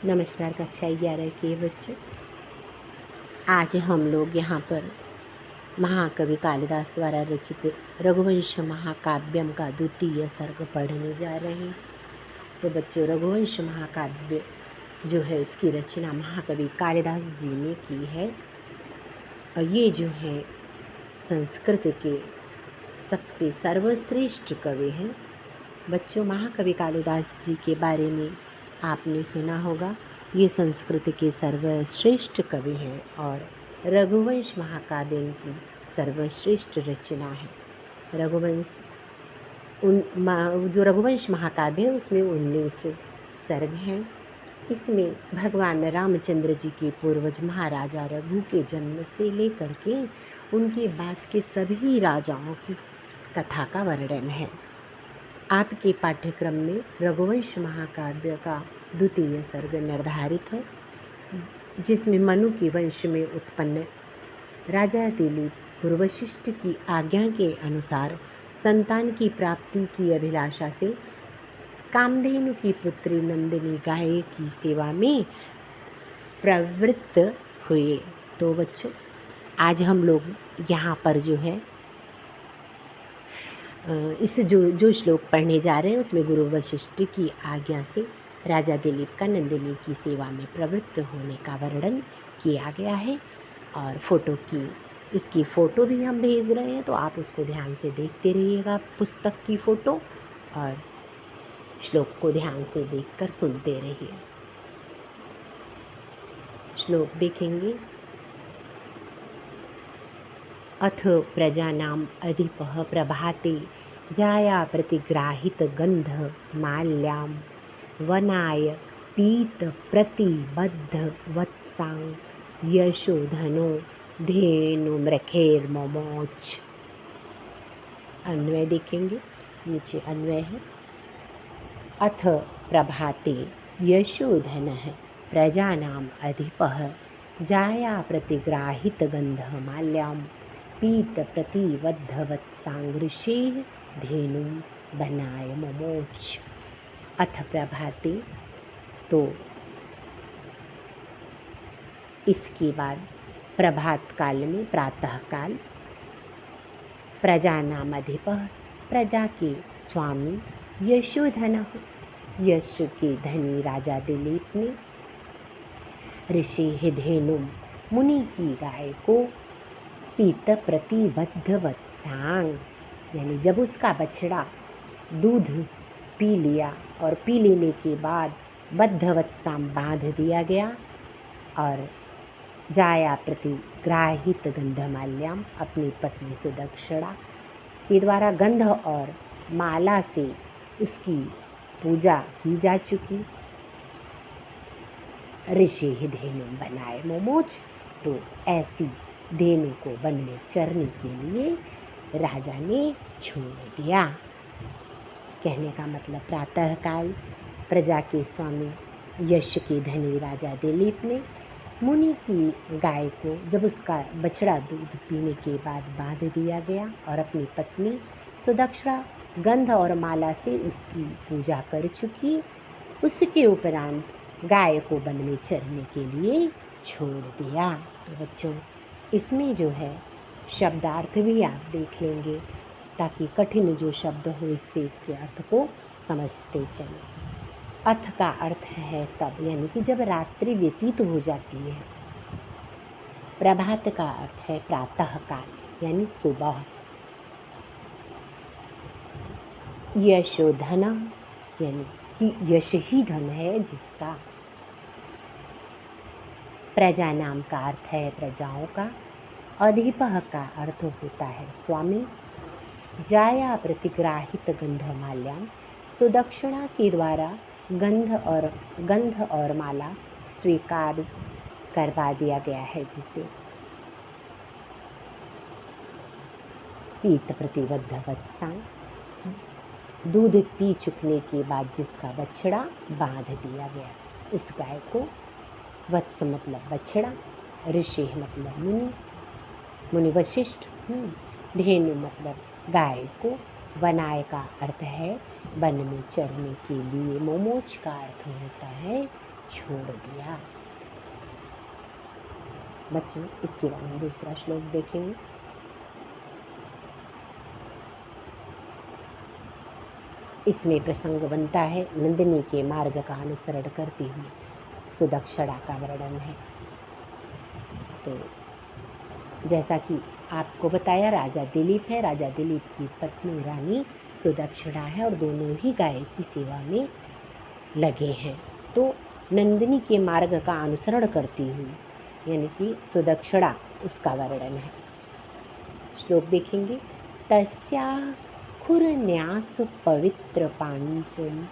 नमस्कार कक्षा 11 के बच्चों। आज हम लोग यहाँ पर महाकवि कालिदास द्वारा रचित रघुवंश महाकाव्यम का द्वितीय सर्ग पढ़ने जा रहे हैं। तो बच्चों, रघुवंश महाकाव्य जो है उसकी रचना महाकवि कालिदास जी ने की है और ये जो है संस्कृत के सबसे सर्वश्रेष्ठ कवि हैं। बच्चों, महाकवि कालिदास जी के बारे में आपने सुना होगा। ये संस्कृत के सर्वश्रेष्ठ कवि हैं और रघुवंश महाकाव्य की सर्वश्रेष्ठ रचना है। जो रघुवंश महाकाव्य है उसमें 19 सर्ग हैं। इसमें भगवान रामचंद्र जी के पूर्वज महाराजा रघु के जन्म से लेकर के उनके बाद के सभी राजाओं की कथा का वर्णन है। आपके पाठ्यक्रम में रघुवंश महाकाव्य का द्वितीय सर्ग निर्धारित है, जिसमें मनु के वंश में उत्पन्न राजा दिलीप गुरु वशिष्ठ की आज्ञा के अनुसार संतान की प्राप्ति की अभिलाषा से कामधेनु की पुत्री नंदिनी गाय की सेवा में प्रवृत्त हुए। तो बच्चों, आज हम लोग यहाँ पर जो है इस जो श्लोक पढ़ने जा रहे हैं उसमें गुरु वशिष्ठ की आज्ञा से राजा दिलीप का नंदिनी की सेवा में प्रवृत्त होने का वर्णन किया गया है। और इसकी फ़ोटो भी हम भेज रहे हैं, तो आप उसको ध्यान से देखते रहिएगा, पुस्तक की फ़ोटो, और श्लोक को ध्यान से देखकर सुनते रहिए। श्लोक देखेंगे। अथ प्रजानाम् अधिपः प्रभाते जाया प्रतिग्राहित गंध माल्यां वनाय पीत प्रतिबद्ध वत्सां यशोधनो धेनुमृखेर्ममोच। अन्वय देखेंगे, नीचे अन्वय है। अथ प्रभाते यशोधनः प्रजानाम् अधिपः जाया प्रतिग्राहित गंध माल्यां पीत प्रतिबद्धवत्सांगृषेः धेनुं बनाय ममोच। अथ प्रभाते, तो इसके बाद प्रभात काल में, प्रातः काल, प्रजानाम अधिपः प्रजा के स्वामी, यशोधनः यश के धनी राजा दिलीप ने, ऋषिः धेनुं मुनि की गाय को, पीत प्रतिबद्धवत्सांग यानी जब उसका बछड़ा दूध पी लिया और पी लेने के बाद बद्धवत्सां बांध दिया गया, और जाया प्रतिग्राहित गंधमाल्याम अपनी पत्नी सुदक्षिणा के द्वारा गंध और माला से उसकी पूजा की जा चुकी। ऋषि धेनु बनाए मोमोच, तो ऐसी धेनु को वन में चरने के लिए राजा ने छोड़ दिया। कहने का मतलब, प्रातःकाल प्रजा के स्वामी यश के धनी राजा दिलीप ने मुनि की गाय को जब उसका बछड़ा दूध पीने के बाद बांध दिया गया और अपनी पत्नी सुदक्षिणा गंध और माला से उसकी पूजा कर चुकी, उसके उपरांत गाय को वन में चरने के लिए छोड़ दिया। तो बच्चों, इसमें जो है शब्दार्थ भी आप देख लेंगे, ताकि कठिन जो शब्द हो इससे इसके अर्थ को समझते चलें। अथ का अर्थ है तब, यानी कि जब रात्रि व्यतीत हो जाती है। प्रभात का अर्थ है प्रातः काल, यानी सुबह। यशोधन, यानी कि यश ही धन है जिसका। प्रजा नाम का अर्थ है प्रजाओं का। अधिपः का अर्थ होता है स्वामी। जाया प्रतिग्राहित गंधमाल्याम, सुदक्षिणा के द्वारा गंध और माला स्वीकार करवा दिया गया है जिसे। पीत प्रतिबद्ध वत्सां, दूध पी चुकने के बाद जिसका बछड़ा बांध दिया गया, उस गाय को। वत्स मतलब बछड़ा, ऋषि मतलब मुनि वशिष्ठ, धेनु मतलब गाय को, वनाय का अर्थ है वन में चरने के लिए, मोमोच का अर्थ होता है छोड़ दिया। बच्चों, इसके बाद हम दूसरा श्लोक देखेंगे। इसमें प्रसंग बनता है नंदिनी के मार्ग का अनुसरण करती हुई सुदक्षिणा का वर्णन है। तो जैसा कि आपको बताया, राजा दिलीप है, राजा दिलीप की पत्नी रानी सुदक्षिणा है और दोनों ही गाय की सेवा में लगे हैं। तो नंदिनी के मार्ग का अनुसरण करती हुई यानी कि सुदक्षिणा, उसका वर्णन है। श्लोक देखेंगे। तस्या खुरन्यास पवित्र पांशुम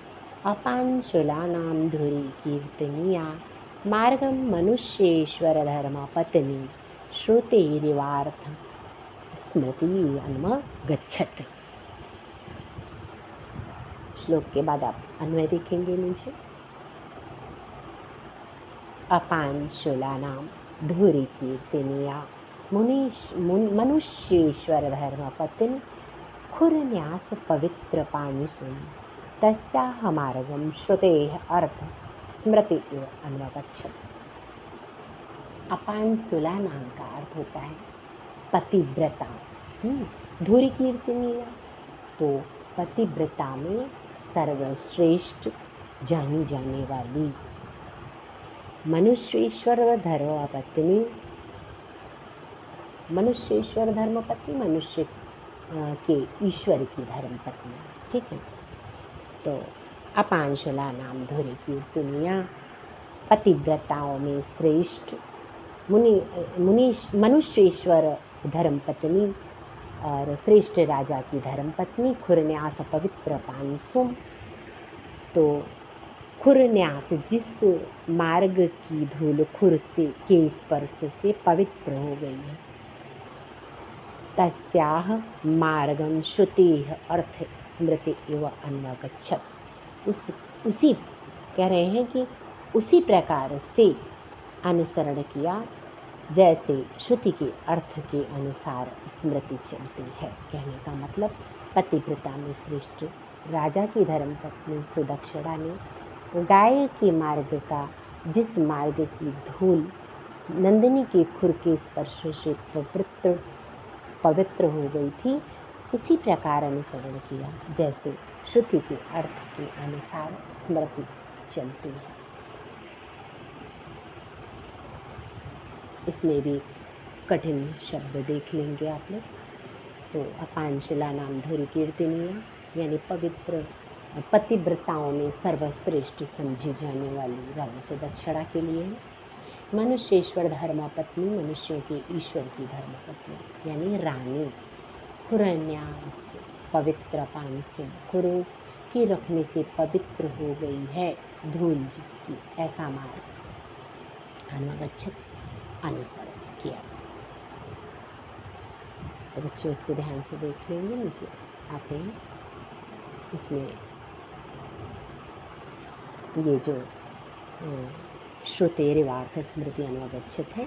अपांशुलानां धुरी कीर्तनीया मार्गम मनुष्येश्वर धर्म पत्नी श्रुतेरिवार्थ स्मृति अनुगच्छत। श्लोक के बाद आप अन्वय देखेंगे नीचे। अपांशुलानां धुरी कीर्तनीया मनुष्येश्वर धर्म पत्नी खुरन्यास पवित्र पांशुम तस्याह मार्गम श्रुतेः अर्थ स्मृति एव अनुगच्छत। अपांशुला नाम का अर्थ होता है पतिव्रता। धुरी कीर्तनीया, तो पतिव्रता में सर्वश्रेष्ठ जानी जाने वाली मनुष्येश्वर धर्मपत्नी। मनुष्येश्वर धर्मपत्नी, मनुष्य के ईश्वर की धर्मपत्नी, ठीक है। तो अपांशुला नाम धुरी कीर्तनीया, पतिव्रताओं में श्रेष्ठ मनुष्येश्वर धर्मपत्नी और श्रेष्ठ राजा की धर्मपत्नी खुरन्यास पवित्र पांशुम। तो खुरन्यास, जिस मार्ग की धूल खुर से के स्पर्श से पवित्र हो गई है। तस्याह मार्गम श्रुतेः अर्थ स्मृति एव अनुगच्छत। उसी कह रहे हैं कि उसी प्रकार से अनुसरण किया जैसे श्रुति के अर्थ के अनुसार स्मृति चलती है। कहने का मतलब पतिव्रता में श्रेष्ठ राजा की धर्मपत्नी सुदक्षिणा ने गाय के मार्ग का, जिस मार्ग की धूल नंदिनी के खुर के स्पर्श से पवित्र हो गई थी, उसी प्रकार अनुसरण किया जैसे श्रुति के अर्थ के अनुसार स्मृति चलती है। इसमें भी कठिन शब्द देख लेंगे आप लोग। तो अपांशुला नाम धुरी कीर्तनीया यानी पवित्र पतिव्रताओं में सर्वश्रेष्ठ समझी जाने वाली रानी सुदक्षिणा के लिए है। मनुष्येश्वर धर्मपत्नी, मनुष्यों के ईश्वर की धर्मपत्नी यानी रानी। खुरन्यास पवित्र पांशुम, खुरों की रखने से पवित्र हो गई है धूल जिसकी, ऐसा मार्ग अनुगच्छत अनुसरण किया। तो बच्चों इसको ध्यान से देख लेंगे। नीचे आते हैं, इसमें ये जो श्रुतेरिवार्थ स्मृति अनुगच्छत है,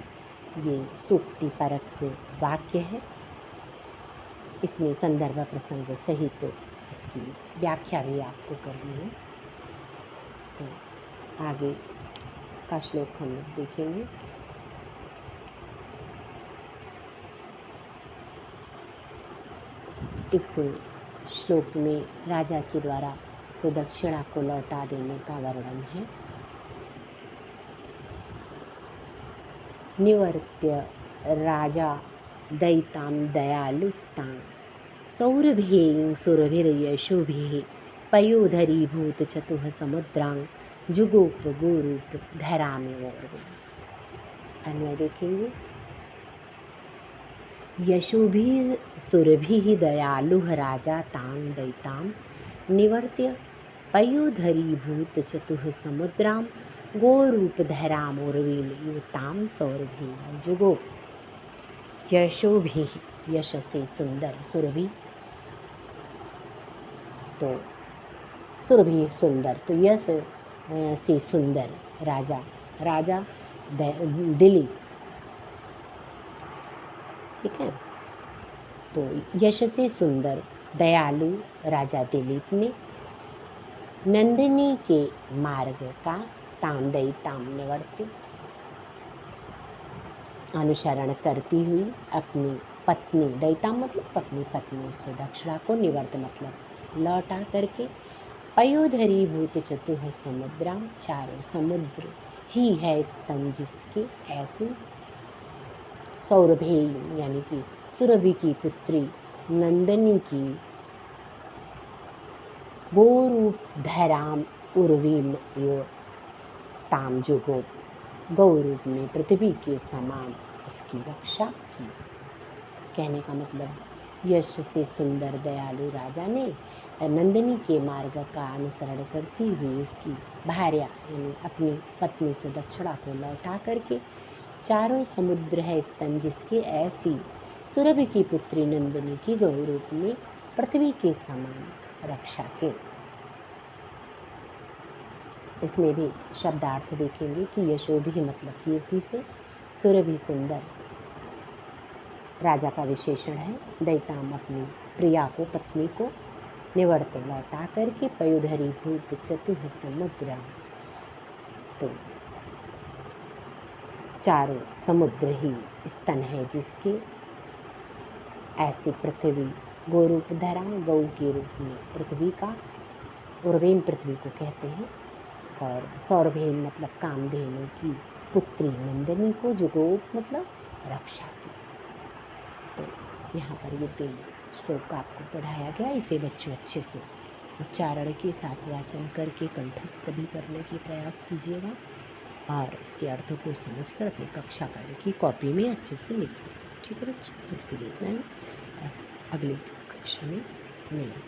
ये सूक्ति परक वाक्य है। इसमें संदर्भ प्रसंग सहित तो इसकी व्याख्या भी आपको करनी है। तो आगे का श्लोक हम लोग देखेंगे। इस श्लोक में राजा के द्वारा सुदक्षिणा को लौटा देने का वर्णन है। निवर्त्य राजा दयितां दयालुस्तां सौरभेयं सुरभिर्यशोभिः पयोधरीभूत चतुः समुद्रां जुगोप गोरूप धरामिवोर्वे। अन्वय देखेंगे। यशोभिः सुरभिः दयालुः राजा तां दयितां निवर्त्य पयोधरीभूत चतुः समुद्रां गोरूप धरामोर्वीं तां सौरभीं जुगोप। यशोभिः, यश से सुंदर, सुरभि तो सुरभि सुंदर, तो यश से सुंदर राजा, राजा दिलीप, ठीक है। तो यश से सुंदर दयालु राजा दिलीप ने नंदिनी के मार्ग का ताम दई ताम निवर्ते, अनुसरण करती हुई अपनी पत्नी, दैताम मतलब अपनी पत्नी सुदक्षिणा को, निवर्त मतलब लौटा करके, पयोधरी भूत चतुह समुद्राम, चारों समुद्र ही है स्तन जिसके ऐसी, सौरभेय यानी कि सुरभि की पुत्री नंदनी की, गोरूप धराम उर्वीम यो, ताम जो गौ रूप में पृथ्वी के समान उसकी रक्षा की। कहने का मतलब, यश से सुंदर दयालु राजा ने नंदिनी के मार्ग का अनुसरण करती हुई उसकी भार्या यानी अपनी पत्नी सुदक्षिणा को लौटा करके, चारों समुद्र है स्तन जिसके ऐसी, सुरभि की पुत्री नंदिनी की गौ रूप में पृथ्वी के समान रक्षा के। इसमें भी शब्दार्थ देखेंगे कि यशोभी मतलब कीर्ति से, सुरभि सुंदर राजा का विशेषण है, दैताम अपनी प्रिया को, पत्नी को, निवर्त लौटा करके, पयोधरी भूत चतुह समुद्र, तो चारों समुद्र ही स्तन है जिसके ऐसी पृथ्वी, गोरूप धरा गौ के रूप में पृथ्वी का, उर्वेम पृथ्वी को कहते हैं, और सौरभेम मतलब कामधेनु की पुत्री नंदिनी को, जो गोप मतलब रक्षा की। तो यहाँ पर ये 3 श्लोक आपको पढ़ाया गया। इसे बच्चों अच्छे से उच्चारण के साथ वाचन करके कंठस्थ भी करने की प्रयास कीजिएगा, और इसके अर्थों को समझकर अपनी कक्षा कार्य की कॉपी में अच्छे से लिखिए। ठीक है बच्चों, आज के लिए इतना ही, अगली कक्षा में मिलें।